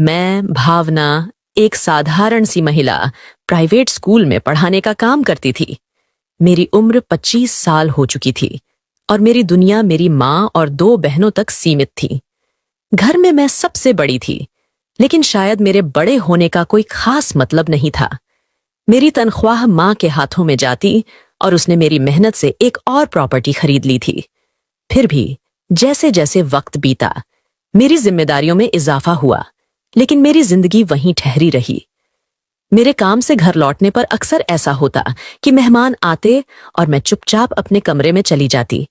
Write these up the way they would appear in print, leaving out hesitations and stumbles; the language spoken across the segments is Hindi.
मैं भावना एक साधारण सी महिला प्राइवेट स्कूल में पढ़ाने का काम करती थी। मेरी उम्र 25 साल हो चुकी थी और मेरी दुनिया मेरी माँ और 2 बहनों तक सीमित थी। घर में मैं सबसे बड़ी थी, लेकिन शायद मेरे बड़े होने का कोई खास मतलब नहीं था। मेरी तनख्वाह माँ के हाथों में जाती और उसने मेरी मेहनत से एक और प्रॉपर्टी खरीद ली थी। फिर भी जैसे जैसे वक्त बीता, मेरी जिम्मेदारियों में इजाफा हुआ, लेकिन मेरी जिंदगी वहीं ठहरी रही। मेरे काम से घर लौटने पर अक्सर ऐसा होता कि मेहमान आते और मैं चुपचाप अपने कमरे में चली जाती।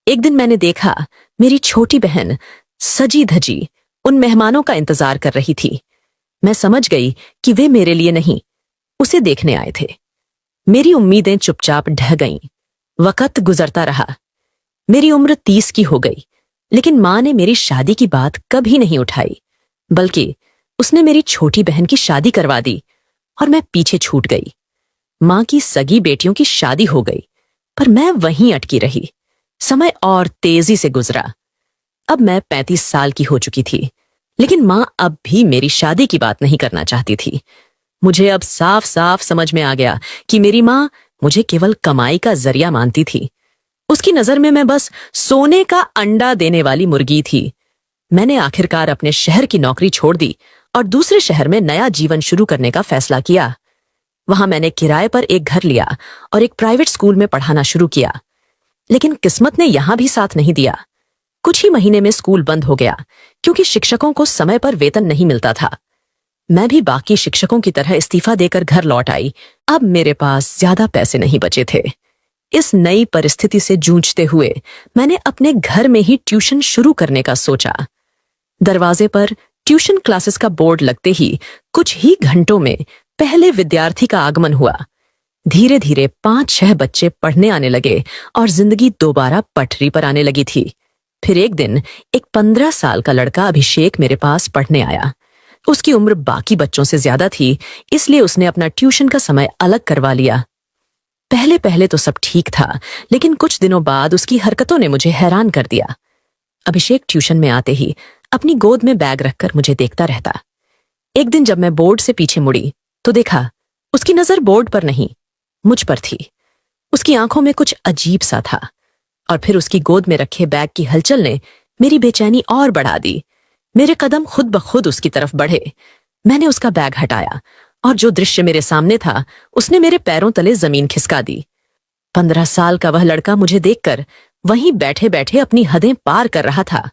एक दिन मैंने देखा मेरी छोटी बहन सजी धजी उन मेहमानों का इंतजार कर रही थी। मैं समझ गई कि वे मेरे लिए नहीं, उसे देखने आए थे। मेरी उम्मीदें चुपचाप ढह गईं। वक्त गुजरता रहा। मेरी उम्र 30 की हो गई, लेकिन माँ ने मेरी शादी की बात कभी नहीं उठाई, बल्कि उसने मेरी छोटी बहन की शादी करवा दी और मैं पीछे छूट गई। माँ की सगी बेटियों की शादी हो गई, पर मैं वहीं अटकी रही। समय और तेजी से गुजरा। अब मैं 35 साल की हो चुकी थी, लेकिन माँ अब भी मेरी शादी की बात नहीं करना चाहती थी। मुझे अब साफ साफ समझ में आ गया कि मेरी माँ मुझे केवल कमाई का जरिया मानती थी। उसकी नजर में मैं बस सोने का अंडा देने वाली मुर्गी थी। मैंने आखिरकार अपने शहर की नौकरी छोड़ दी और दूसरे शहर में नया जीवन शुरू करने का फैसला किया। वहां मैंने किराए पर एक घर लिया और एक प्राइवेट स्कूल में पढ़ाना शुरू किया। लेकिन किस्मत ने यहां भी साथ नहीं दिया। कुछ ही महीने में स्कूल बंद हो गया, क्योंकि शिक्षकों को समय पर वेतन नहीं मिलता था। मैं भी बाकी शिक्षकों की तरह इस्तीफा देकर घर लौट आई। अब मेरे पास ज्यादा पैसे नहीं बचे थे। इस नई परिस्थिति से जूझते हुए मैंने अपने घर में ही ट्यूशन शुरू करने का सोचा। दरवाजे पर ट्यूशन क्लासेस का बोर्ड लगते ही कुछ ही घंटों में पहले विद्यार्थी का आगमन हुआ। धीरे धीरे 5-6 बच्चे पढ़ने आने लगे और जिंदगी दोबारा पटरी पर आने लगी थी। फिर एक दिन एक 15 साल का लड़का अभिषेक मेरे पास पढ़ने आया। उसकी उम्र बाकी बच्चों से ज्यादा थी, इसलिए उसने अपना ट्यूशन का समय अलग करवा लिया। पहले पहले तो सब ठीक था, लेकिन कुछ दिनों बाद उसकी हरकतों ने मुझे हैरान कर दिया। अभिषेक ट्यूशन में आते ही अपनी गोद में बैग रखकर मुझे देखता रहता। एक दिन जब मैं बोर्ड से पीछे मुड़ी तो देखा उसकी नजर बोर्ड पर नहीं, मुझ पर थी। उसकी आंखों में कुछ अजीब सा था, और फिर उसकी गोद में रखे बैग की हलचल ने मेरी बेचैनी और बढ़ा दी। मेरे कदम खुद ब खुद उसकी तरफ बढ़े। मैंने उसका बैग हटाया और जो दृश्य मेरे सामने था उसने मेरे पैरों तले जमीन खिसका दी। 15 साल का वह लड़का मुझे देखकर वहीं बैठे बैठे अपनी हदें पार कर रहा था।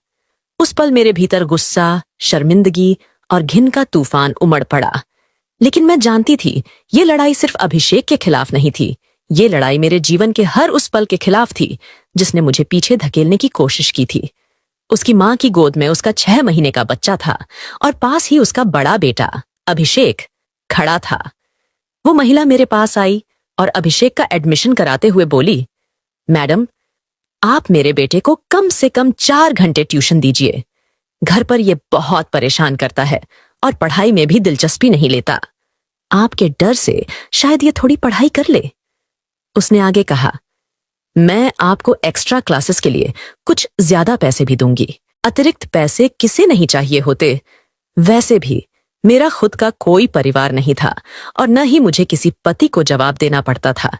उस पल मेरे भीतर गुस्सा, शर्मिंदगी और घिन का तूफान उमड़ पड़ा। लेकिन मैं जानती थी ये लड़ाई सिर्फ अभिषेक के खिलाफ नहीं थी। ये लड़ाई मेरे जीवन के हर उस पल के खिलाफ थी जिसने मुझे पीछे धकेलने की कोशिश की थी। उसकी माँ की गोद में उसका 6 महीने का बच्चा था और पास ही उसका बड़ा बेटा अभिषेक खड़ा था। वो महिला मेरे पास आई और अभिषेक का एडमिशन कराते हुए बोली, मैडम, आप मेरे बेटे को कम से कम 4 घंटे ट्यूशन दीजिए। घर पर यह बहुत परेशान करता है और पढ़ाई में भी दिलचस्पी नहीं लेता। आपके डर से शायद ये थोड़ी पढ़ाई कर ले। उसने आगे कहा, मैं आपको एक्स्ट्रा क्लासेस के लिए कुछ ज्यादा पैसे भी दूंगी। अतिरिक्त पैसे किसे नहीं चाहिए होते। वैसे भी मेरा खुद का कोई परिवार नहीं था और न ही मुझे किसी पति को जवाब देना पड़ता था।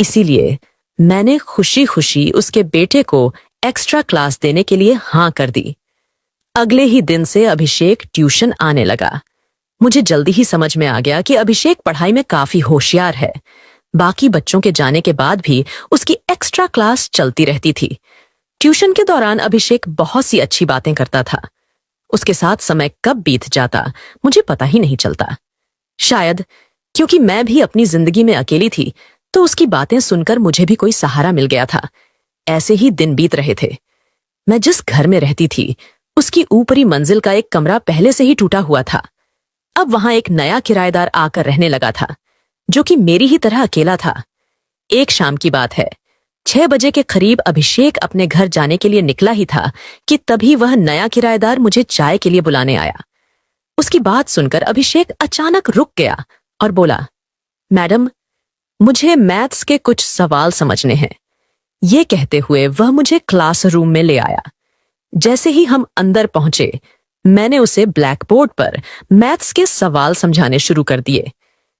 इसीलिए मैंने खुशी खुशी उसके बेटे को एक्स्ट्रा क्लास देने के लिए हाँ कर दी। अगले ही दिन से अभिषेक ट्यूशन आने लगा। मुझे जल्दी ही समझ में आ गया कि अभिषेक पढ़ाई में काफी होशियार है। बाकी बच्चों के जाने के बाद भी उसकी एक्स्ट्रा क्लास चलती रहती थी। ट्यूशन के दौरान अभिषेक बहुत सी अच्छी बातें करता था। उसके साथ समय कब बीत जाता मुझे पता ही नहीं चलता। शायद क्योंकि मैं भी अपनी जिंदगी में अकेली थी, तो उसकी बातें सुनकर मुझे भी कोई सहारा मिल गया था। ऐसे ही दिन बीत रहे थे। मैं जिस घर में रहती थी उसकी ऊपरी मंजिल का एक कमरा पहले से ही टूटा हुआ था। अब वहां एक नया किराएदार आकर रहने लगा था, जो कि मेरी ही तरह अकेला था। एक शाम की बात है, 6 बजे के करीब अभिषेक अपने घर जाने के लिए निकला ही था कि तभी वह नया किराएदार मुझे चाय के लिए बुलाने आया। उसकी बात सुनकर अभिषेक अचानक रुक गया और बोला, मैडम, मुझे मैथ्स के कुछ सवाल समझने हैं। ये कहते हुए वह मुझे क्लासरूम में ले आया। जैसे ही हम अंदर पहुंचे, मैंने उसे ब्लैक बोर्ड पर मैथ्स के सवाल समझाने शुरू कर दिए,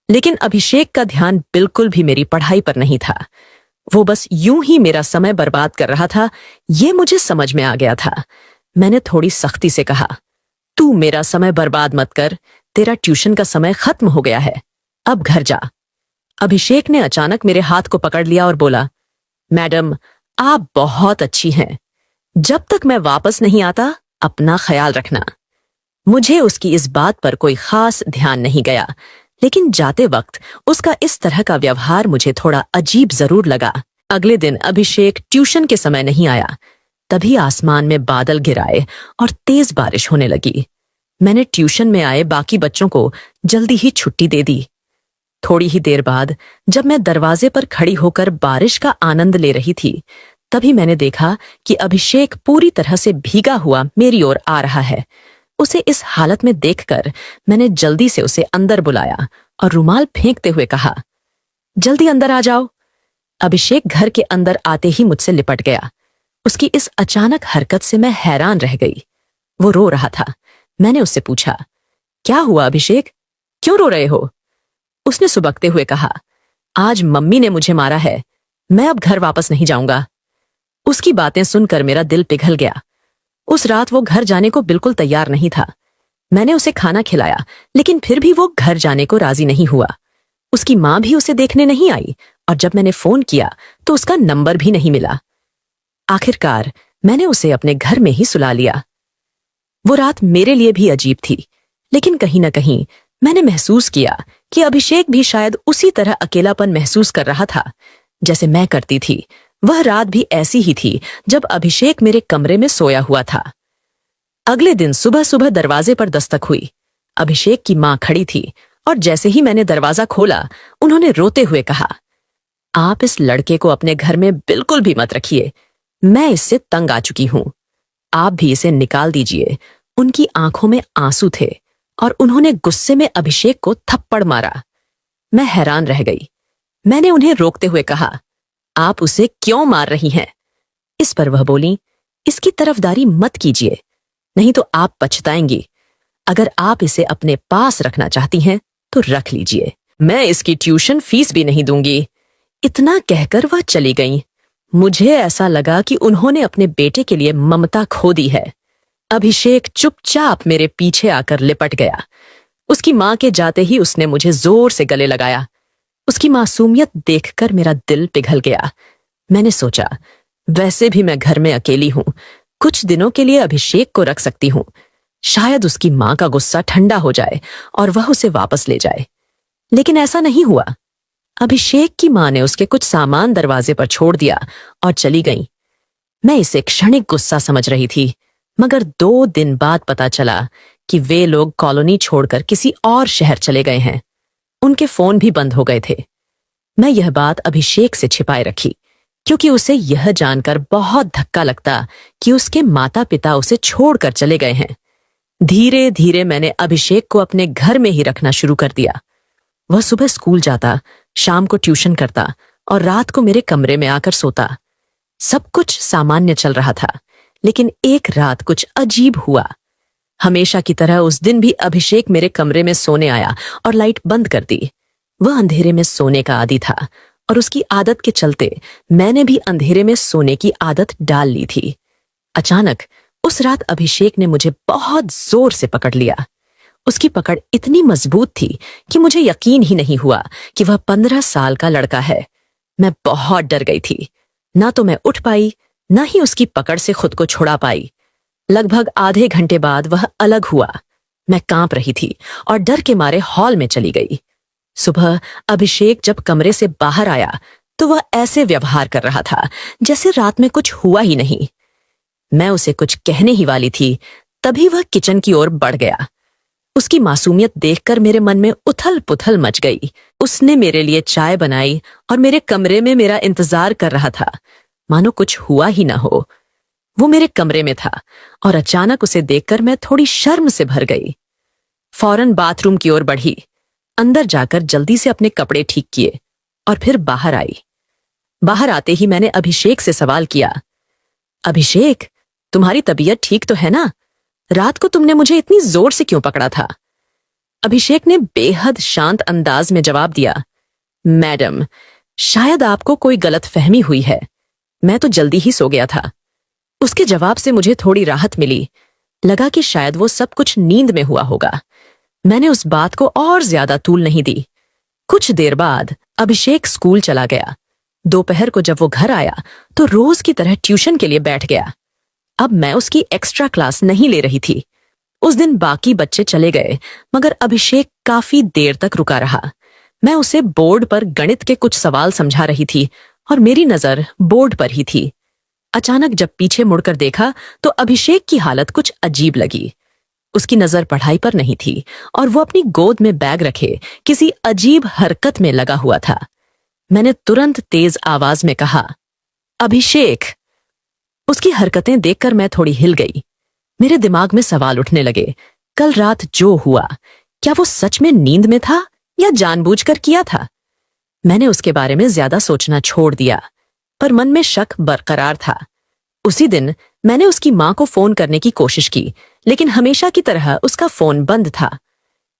लेकिन अभिषेक का ध्यान बिल्कुल भी मेरी पढ़ाई पर नहीं था। वो बस यूं ही मेरा समय बर्बाद कर रहा था, ये मुझे समझ में आ गया था। मैंने थोड़ी सख्ती से कहा, तू मेरा समय बर्बाद मत कर, तेरा ट्यूशन का समय खत्म हो गया है, अब घर जा। अभिषेक ने अचानक मेरे हाथ को पकड़ लिया और बोला, मैडम, आप बहुत अच्छी हैं। जब तक मैं वापस नहीं आता, अपना ख्याल रखना। मुझे उसकी इस बात पर कोई खास ध्यान नहीं गया, लेकिन जाते वक्त उसका इस तरह का व्यवहार मुझे थोड़ा अजीब जरूर लगा। अगले दिन अभिषेक ट्यूशन के समय नहीं आया। तभी आसमान में बादल घिराए और तेज बारिश होने लगी। मैंने ट्यूशन में आए बाकी बच्चों को जल्दी ही छुट्टी दे दी। थोड़ी ही देर बाद जब मैं दरवाजे पर खड़ी होकर बारिश का आनंद ले रही थी, तभी मैंने देखा कि अभिषेक पूरी तरह से भीगा हुआ मेरी ओर आ रहा है। उसे इस हालत में देखकर मैंने जल्दी से उसे अंदर बुलाया और रुमाल फेंकते हुए कहा, जल्दी अंदर आ जाओ। अभिषेक घर के अंदर आते ही मुझसे लिपट गया। उसकी इस अचानक हरकत से मैं हैरान रह गई। वो रो रहा था। मैंने उससे पूछा, क्या हुआ अभिषेक, क्यों रो रहे हो? उसने सुबकते हुए कहा, आज मम्मी ने मुझे मारा है, मैं अब घर वापस नहीं जाऊंगा। उसकी बातें सुनकर मेरा दिल पिघल गया। उस रात वो घर जाने को बिल्कुल तैयार नहीं था। मैंने उसे खाना खिलाया, लेकिन फिर भी वो घर जाने को राजी नहीं हुआ। उसकी मां भी उसे देखने नहीं आई और जब मैंने फोन किया तो उसका नंबर भी नहीं मिला। आखिरकार मैंने उसे अपने घर में ही सुला लिया। वो रात मेरे लिए भी अजीब थी, लेकिन कहीं ना कहीं मैंने महसूस किया कि अभिषेक भी शायद उसी तरह अकेलापन महसूस कर रहा था जैसे मैं करती थी। वह रात भी ऐसी ही थी जब अभिषेक मेरे कमरे में सोया हुआ था। अगले दिन सुबह सुबह दरवाजे पर दस्तक हुई। अभिषेक की मां खड़ी थी और जैसे ही मैंने दरवाजा खोला, उन्होंने रोते हुए कहा, आप इस लड़के को अपने घर में बिल्कुल भी मत रखिए, मैं इससे तंग आ चुकी हूं, आप भी इसे निकाल दीजिए। उनकी आंखों में आंसू थे और उन्होंने गुस्से में अभिषेक को थप्पड़ मारा। मैं हैरान रह गई। मैंने उन्हें रोकते हुए कहा, आप उसे क्यों मार रही हैं? इस पर वह बोली, इसकी तरफदारी मत कीजिए, नहीं तो आप पछताएंगी। अगर आप इसे अपने पास रखना चाहती हैं तो रख लीजिए, मैं इसकी ट्यूशन फीस भी नहीं दूंगी। इतना कहकर वह चली गईं। मुझे ऐसा लगा कि उन्होंने अपने बेटे के लिए ममता खो दी है। अभिषेक चुपचाप मेरे पीछे आकर लिपट गया। उसकी मां के जाते ही उसने मुझे जोर से गले लगाया। उसकी मासूमियत देखकर मेरा दिल पिघल गया। मैंने सोचा, वैसे भी मैं घर में अकेली हूं, कुछ दिनों के लिए अभिषेक को रख सकती हूं। शायद उसकी मां का गुस्सा ठंडा हो जाए और वह उसे वापस ले जाए। लेकिन ऐसा नहीं हुआ। अभिषेक की मां ने उसके कुछ सामान दरवाजे पर छोड़ दिया और चली गई। मैं इसे क्षणिक गुस्सा समझ रही थी, मगर 2 दिन बाद पता चला कि वे लोग कॉलोनी छोड़कर किसी और शहर चले गए हैं। उनके फोन भी बंद हो गए थे। मैं यह बात अभिषेक से छिपाए रखी, क्योंकि उसे यह जानकर बहुत धक्का लगता कि उसके माता पिता उसे छोड़कर चले गए हैं। धीरे धीरे मैंने अभिषेक को अपने घर में ही रखना शुरू कर दिया। वह सुबह स्कूल जाता, शाम को ट्यूशन करता और रात को मेरे कमरे में आकर सोता। सब कुछ सामान्य चल रहा था, लेकिन एक रात कुछ अजीब हुआ। हमेशा की तरह उस दिन भी अभिषेक मेरे कमरे में सोने आया और लाइट बंद कर दी। वह अंधेरे में सोने का आदी था और उसकी आदत के चलते मैंने भी अंधेरे में सोने की आदत डाल ली थी। अचानक उस रात अभिषेक ने मुझे बहुत जोर से पकड़ लिया। उसकी पकड़ इतनी मजबूत थी कि मुझे यकीन ही नहीं हुआ कि वह 15 साल का लड़का है। मैं बहुत डर गई थी। ना तो मैं उठ पाई, ना ही उसकी पकड़ से खुद को छुड़ा पाई। लगभग आधे घंटे बाद वह अलग हुआ। मैं कांप रही थी और डर के मारे हॉल में चली गई। सुबह अभिषेक जब कमरे से बाहर आया तो वह ऐसे व्यवहार कर रहा था जैसे रात में कुछ हुआ ही नहीं। मैं उसे कुछ कहने ही वाली थी, तभी वह किचन की ओर बढ़ गया। उसकी मासूमियत देखकर मेरे मन में उथल पुथल मच गई। उसने मेरे लिए चाय बनाई और मेरे कमरे में मेरा इंतजार कर रहा था, मानो कुछ हुआ ही ना हो। वो मेरे कमरे में था और अचानक उसे देखकर मैं थोड़ी शर्म से भर गई। फौरन बाथरूम की ओर बढ़ी, अंदर जाकर जल्दी से अपने कपड़े ठीक किए और फिर बाहर आई। बाहर आते ही मैंने अभिषेक से सवाल किया, अभिषेक, तुम्हारी तबीयत ठीक तो है ना? रात को तुमने मुझे इतनी जोर से क्यों पकड़ा था? अभिषेक ने बेहद शांत अंदाज में जवाब दिया, मैडम, शायद आपको कोई गलतफहमी हुई है। मैं तो जल्दी ही सो गया था। उसके जवाब से मुझे थोड़ी राहत मिली। लगा कि शायद वो सब कुछ नींद में हुआ होगा। मैंने उस बात को और ज्यादा तूल नहीं दी। कुछ देर बाद अभिषेक स्कूल चला गया। दोपहर को जब वो घर आया तो रोज की तरह ट्यूशन के लिए बैठ गया। अब मैं उसकी एक्स्ट्रा क्लास नहीं ले रही थी। उस दिन बाकी बच्चे चले गए, मगर अभिषेक काफी देर तक रुका रहा। मैं उसे बोर्ड पर गणित के कुछ सवाल समझा रही थी और मेरी नजर बोर्ड पर ही थी। अचानक जब पीछे मुड़कर देखा तो अभिषेक की हालत कुछ अजीब लगी। उसकी नजर पढ़ाई पर नहीं थी और वो अपनी गोद में बैग रखे किसी अजीब हरकत में लगा हुआ था। मैंने तुरंत तेज आवाज में कहा, अभिषेक। उसकी हरकतें देखकर मैं थोड़ी हिल गई। मेरे दिमाग में सवाल उठने लगे। कल रात जो हुआ, क्या वो सच में नींद में था या जानबूझकर किया था? मैंने उसके बारे में ज्यादा सोचना छोड़ दिया, पर मन में शक बरकरार था। उसी दिन मैंने उसकी मां को फोन करने की कोशिश की, लेकिन हमेशा की तरह उसका फोन बंद था।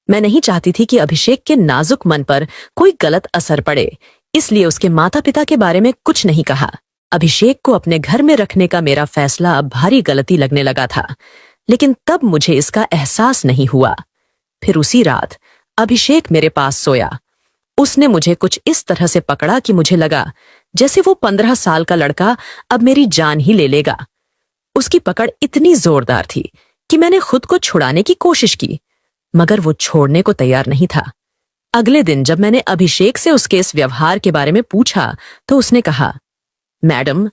मैं नहीं चाहती थी कि अभिषेक के नाजुक मन पर कोई गलत असर पड़े, इसलिए उसके माता पिता के बारे में कुछ नहीं कहा। अभिषेक को अपने घर में रखने का मेरा फैसला अब भारी गलती लगने लगा था, लेकिन तब मुझे इसका एहसास नहीं हुआ। फिर उसी रात अभिषेक मेरे पास सोया। उसने मुझे कुछ इस तरह से पकड़ा कि मुझे लगा जैसे वो 15 साल का लड़का अब मेरी जान ही ले लेगा। उसकी पकड़ इतनी जोरदार थी कि मैंने खुद को छुड़ाने की कोशिश की, मगर वो छोड़ने को तैयार नहीं था। अगले दिन जब मैंने अभिषेक से उसके इस व्यवहार के बारे में पूछा तो उसने कहा, मैडम,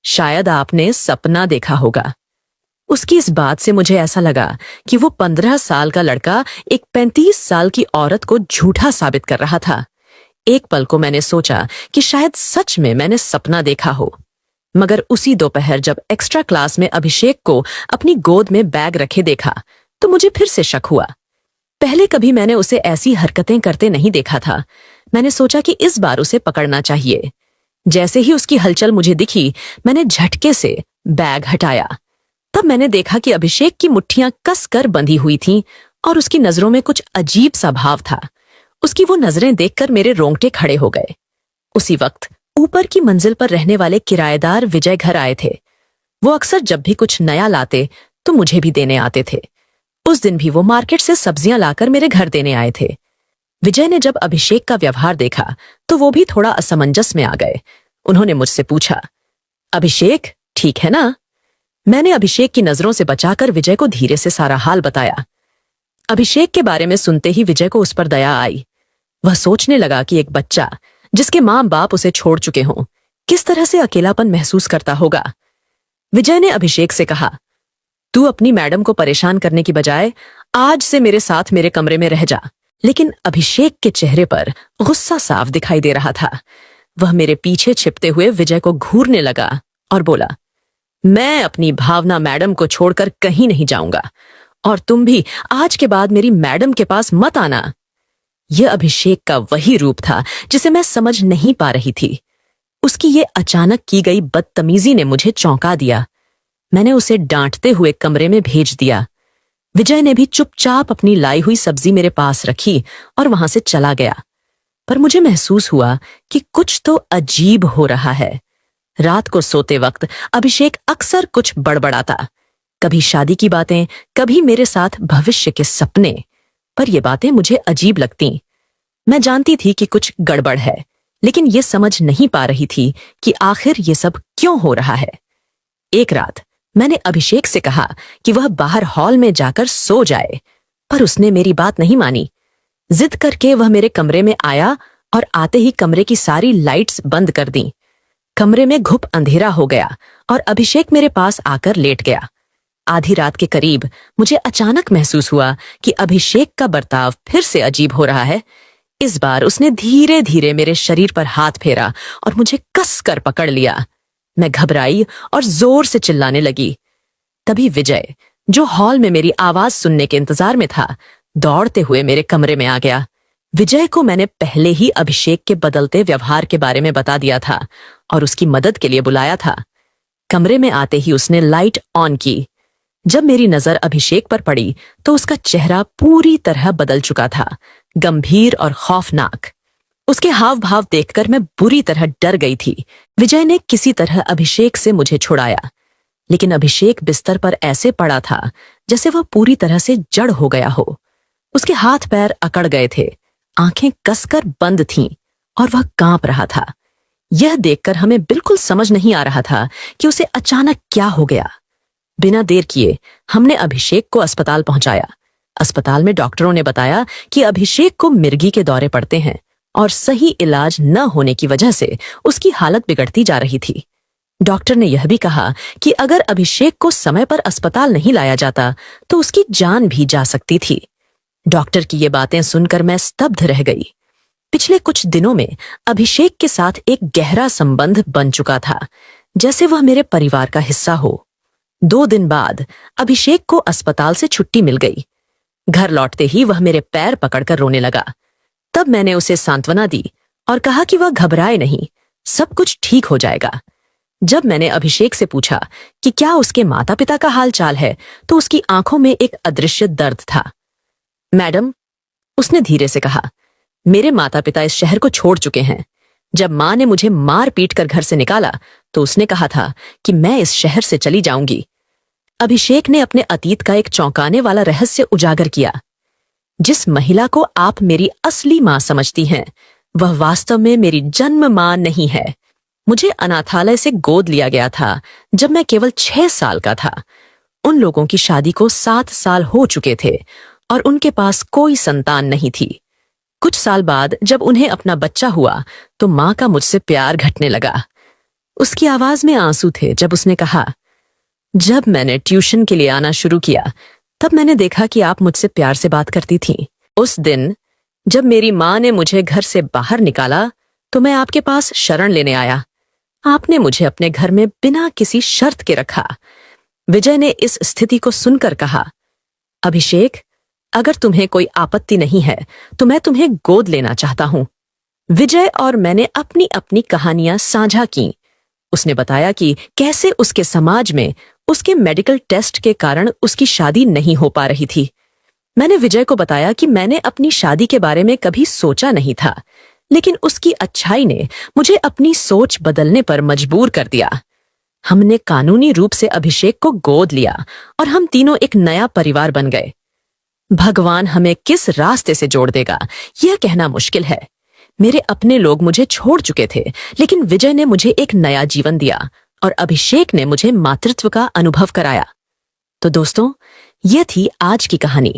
शायद आपने सपना देखा होगा। उसकी इस बात से मुझे ऐसा लगा कि वो 15 साल का लड़का एक 35 साल की औरत को झूठा साबित कर रहा था। एक पल को मैंने सोचा कि शायद सच में मैंने सपना देखा हो, मगर उसी दोपहर जब एक्स्ट्रा क्लास में अभिषेक को अपनी गोद में बैग रखे देखा तो मुझे फिर से शक हुआ। पहले कभी मैंने उसे ऐसी हरकतें करते नहीं देखा था। मैंने सोचा कि इस बार उसे पकड़ना चाहिए। जैसे ही उसकी हलचल मुझे दिखी, मैंने झटके से बैग हटाया। तब मैंने देखा कि अभिषेक की मुट्ठियां कसकर बंधी हुई थीं और उसकी नजरों में कुछ अजीब सा भाव था। उसकी वो नजरें देखकर मेरे रोंगटे खड़े हो गए। उसी वक्त ऊपर की मंजिल पर रहने वाले किराएदार विजय घर आए थे। वो अक्सर जब भी कुछ नया लाते तो मुझे भी देने आते थे। उस दिन भी वो मार्केट से सब्जियां लाकर मेरे घर देने आए थे। विजय ने जब अभिषेक का व्यवहार देखा तो वो भी थोड़ा असमंजस में आ गए। उन्होंने मुझसे पूछा, अभिषेक ठीक है ना? मैंने अभिषेक की नजरों से बचाकर विजय को धीरे से सारा हाल बताया। अभिषेक के बारे में सुनते ही विजय को उस पर दया आई। वह सोचने लगा कि एक बच्चा जिसके मां बाप उसे छोड़ चुके हों, किस तरह से अकेलापन महसूस करता होगा। विजय ने अभिषेक से कहा, तू अपनी मैडम को परेशान करने की बजाय आज से मेरे साथ मेरे कमरे में रह जा। लेकिन अभिषेक के चेहरे पर गुस्सा साफ दिखाई दे रहा था। वह मेरे पीछे छिपते हुए विजय को घूरने लगा और बोला, मैं अपनी भावना मैडम को छोड़कर कहीं नहीं जाऊंगा और तुम भी आज के बाद मेरी मैडम के पास मत आना। यह अभिषेक का वही रूप था जिसे मैं समझ नहीं पा रही थी। उसकी ये अचानक की गई बदतमीजी ने मुझे चौंका दिया। मैंने उसे डांटते हुए कमरे में भेज दिया। विजय ने भी चुपचाप अपनी लाई हुई सब्जी मेरे पास रखी और वहां से चला गया। पर मुझे महसूस हुआ कि कुछ तो अजीब हो रहा है। रात को सोते वक्त अभिषेक अक्सर कुछ बड़बड़ाता, कभी शादी की बातें, कभी मेरे साथ भविष्य के सपने। पर ये बातें मुझे अजीब लगती। मैं जानती थी कि कुछ गड़बड़ है, लेकिन ये समझ नहीं पा रही थी कि आखिर ये सब क्यों हो रहा है। एक रात मैंने अभिषेक से कहा कि वह बाहर हॉल में जाकर सो जाए, पर उसने मेरी बात नहीं मानी। जिद करके वह मेरे कमरे में आया और आते ही कमरे की सारी लाइट्स बंद कर दी। कमरे में घुप अंधेरा हो गया और अभिषेक मेरे पास आकर लेट गया। आधी रात के करीब मुझे अचानक महसूस हुआ कि अभिषेक का बर्ताव फिर से अजीब हो रहा है। इस बार उसने धीरे धीरे मेरे शरीर पर हाथ फेरा और मुझे कस कर पकड़ लिया। मैं घबराई और जोर से चिल्लाने लगी। तभी विजय, जो हॉल में मेरी आवाज सुनने के इंतजार में था, दौड़ते हुए मेरे कमरे में आ गया। विजय को मैंने पहले ही अभिषेक के बदलते व्यवहार के बारे में बता दिया था और उसकी मदद के लिए बुलाया था। कमरे में आते ही उसने लाइट ऑन की। जब मेरी नजर अभिषेक पर पड़ी तो उसका चेहरा पूरी तरह बदल चुका था, गंभीर और खौफनाक। उसके हाव भाव देखकर मैं बुरी तरह डर गई थी। विजय ने किसी तरह अभिषेक से मुझे छुड़ाया, लेकिन अभिषेक बिस्तर पर ऐसे पड़ा था जैसे वह पूरी तरह से जड़ हो गया हो। उसके हाथ पैर अकड़ गए थे, आंखें कसकर बंद थीं और वह कांप रहा था। यह देखकर हमें बिल्कुल समझ नहीं आ रहा था कि उसे अचानक क्या हो गया। बिना देर किए हमने अभिषेक को अस्पताल पहुंचाया। अस्पताल में डॉक्टरों ने बताया कि अभिषेक को मिर्गी के दौरे पड़ते हैं और सही इलाज न होने की वजह से उसकी हालत बिगड़ती जा रही थी। डॉक्टर ने यह भी कहा कि अगर अभिषेक को समय पर अस्पताल नहीं लाया जाता तो उसकी जान भी जा सकती थी। डॉक्टर की ये बातें सुनकर मैं स्तब्ध रह गई। पिछले कुछ दिनों में अभिषेक के साथ एक गहरा संबंध बन चुका था, जैसे वह मेरे परिवार का हिस्सा हो। 2 दिन बाद अभिषेक को अस्पताल से छुट्टी मिल गई। घर लौटते ही वह मेरे पैर पकड़कर रोने लगा। तब मैंने उसे सांत्वना दी और कहा कि वह घबराए नहीं, सब कुछ ठीक हो जाएगा। जब मैंने अभिषेक से पूछा कि क्या उसके माता पिता का हाल चाल है, तो उसकी आंखों में एक अदृश्य दर्द था। मैडम, उसने धीरे से कहा, मेरे माता पिता इस शहर को छोड़ चुके हैं। जब मां ने मुझे मार पीट कर घर से निकाला तो उसने कहा था कि मैं इस शहर से चली जाऊंगी। अभिषेक ने अपने अतीत का एक चौंकाने वाला रहस्य उजागर किया। जिस महिला को आप मेरी असली मां समझती हैं, वह वास्तव में मेरी जन्म मां नहीं है। मुझे अनाथालय से गोद लिया गया था जब मैं केवल 6 साल का था। उन लोगों की शादी को 7 साल हो चुके थे और उनके पास कोई संतान नहीं थी। कुछ साल बाद जब उन्हें अपना बच्चा हुआ तो मां का मुझसे प्यार घटने लगा। उसकी आवाज में आंसू थे जब उसने कहा, जब मैंने ट्यूशन के लिए आना शुरू किया तब मैंने देखा कि आप मुझसे प्यार से बात करती थीं। उस दिन जब मेरी मां ने मुझे घर से बाहर निकाला तो मैं आपके पास शरण लेने आया। आपने मुझे अपने घर में बिना किसी शर्त के रखा। विजय ने इस स्थिति को सुनकर कहा, अभिषेक, अगर तुम्हें कोई आपत्ति नहीं है तो मैं तुम्हें गोद लेना चाहता हूं। विजय और मैंने अपनी अपनी कहानियां साझा की। उसने बताया कि कैसे उसके समाज में उसके मेडिकल टेस्ट के कारण उसकी शादी नहीं हो पा रही थी। मैंने विजय को बताया कि मैंने अपनी शादी के बारे में कभी सोचा नहीं था, लेकिन उसकी अच्छाई ने मुझे अपनी सोच बदलने पर मजबूर कर दिया। हमने कानूनी रूप से अभिषेक को गोद लिया और हम तीनों एक नया परिवार बन गए। भगवान हमें किस रास्ते से जोड़ देगा यह कहना मुश्किल है। मेरे अपने लोग मुझे छोड़ चुके थे, लेकिन विजय ने मुझे एक नया जीवन दिया और अभिषेक ने मुझे मातृत्व का अनुभव कराया। तो दोस्तों, यह थी आज की कहानी।